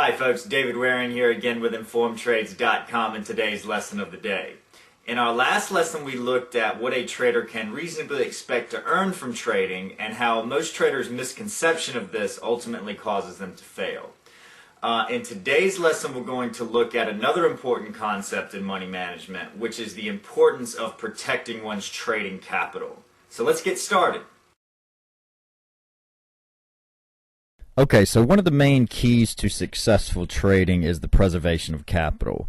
Hi folks, David Waring here again with InformedTrades.com and today's lesson of the day. In our last lesson we looked at what a trader can reasonably expect to earn from trading and how most traders' misconception of this ultimately causes them to fail. In today's lesson we're going to look at another important concept in money management, which is the importance of protecting one's trading capital. So let's get started. Okay, so one of the main keys to successful trading is the preservation of capital.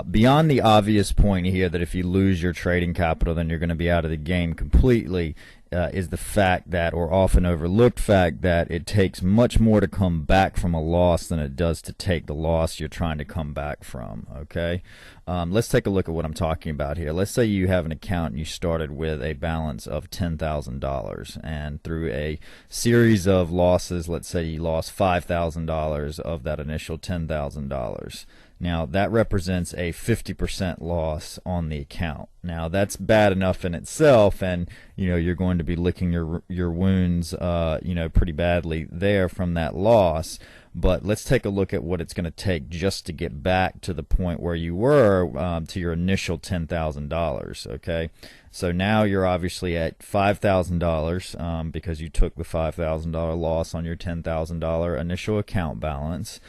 Beyond the obvious point here that if you lose your trading capital then you're going to be out of the game completely, is the fact that, or often overlooked fact, that it takes much more to come back from a loss than it does to take the loss you're trying to come back from. Okay, let's take a look at what I'm talking about here. Let's say you have an account and you started with a balance of $10,000, and through a series of losses, let's say you lost $5,000 of that initial $10,000. Now that represents a 50% loss on the account. Now that's bad enough in itself, and you're going to be licking your wounds pretty badly there from that loss. But let's take a look at what it's going to take just to get back to the point where you were to your initial $10,000. Okay, so now you're obviously at $5,000 because you took the $5,000 loss on your $10,000 initial account balance.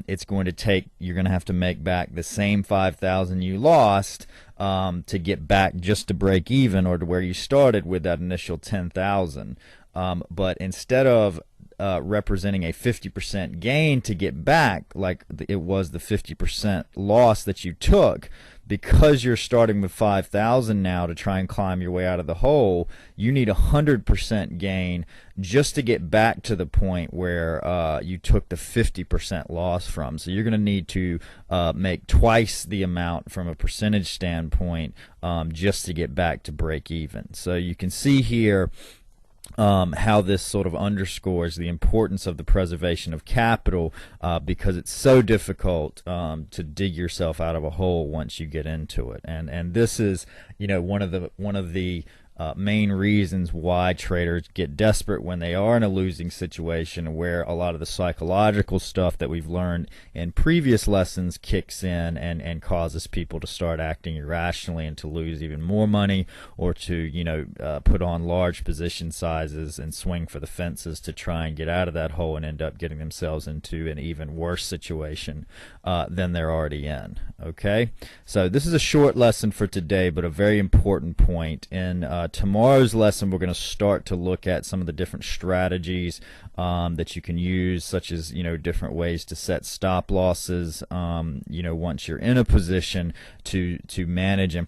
It's going to take, you're going to have to make back the same $5,000 you lost to get back just to break even, or to where you started with that initial $10,000. But instead of representing a 50% gain to get back, like it was the 50% loss that you took, because you're starting with 5,000 now to try and climb your way out of the hole, you need 100% gain just to get back to the point where you took the 50% loss from. So you're going to need to make twice the amount from a percentage standpoint just to get back to break even. So you can see here how this sort of underscores the importance of the preservation of capital, because it's so difficult to dig yourself out of a hole once you get into it. And this is one of the main reasons why traders get desperate when they are in a losing situation, where a lot of the psychological stuff that we've learned in previous lessons kicks in and causes people to start acting irrationally and to lose even more money, or to put on large position sizes and swing for the fences to try and get out of that hole and end up getting themselves into an even worse situation than they're already in. Okay, so this is a short lesson for today, but a very important point. In tomorrow's lesson we're going to start to look at some of the different strategies that you can use, such as different ways to set stop losses once you're in a position to manage and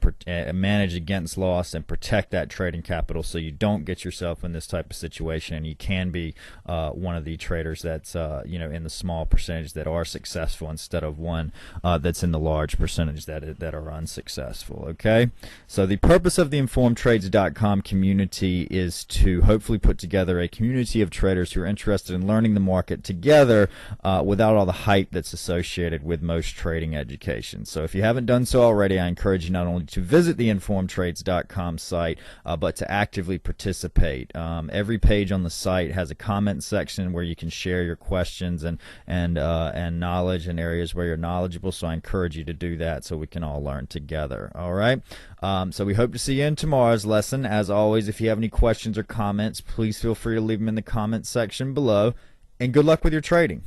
manage against loss and protect that trading capital, so you don't get yourself in this type of situation and you can be one of the traders that's in the small percentage that are successful, instead of one that's in the large percentage that are unsuccessful. Okay, so the purpose of the InformedTrades.com community is to hopefully put together a community of traders who are interested in learning the market together without all the hype that's associated with most trading education. So if you haven't done so already, I encourage you not only to visit the InformedTrades.com site, but to actively participate. Every page on the site has a comment section where you can share your questions and knowledge in areas where you're knowledgeable. So I encourage you to do that so we can all learn together. All right. So we hope to see you in tomorrow's lesson. As always, if you have any questions or comments, please feel free to leave them in the comments section below. And good luck with your trading.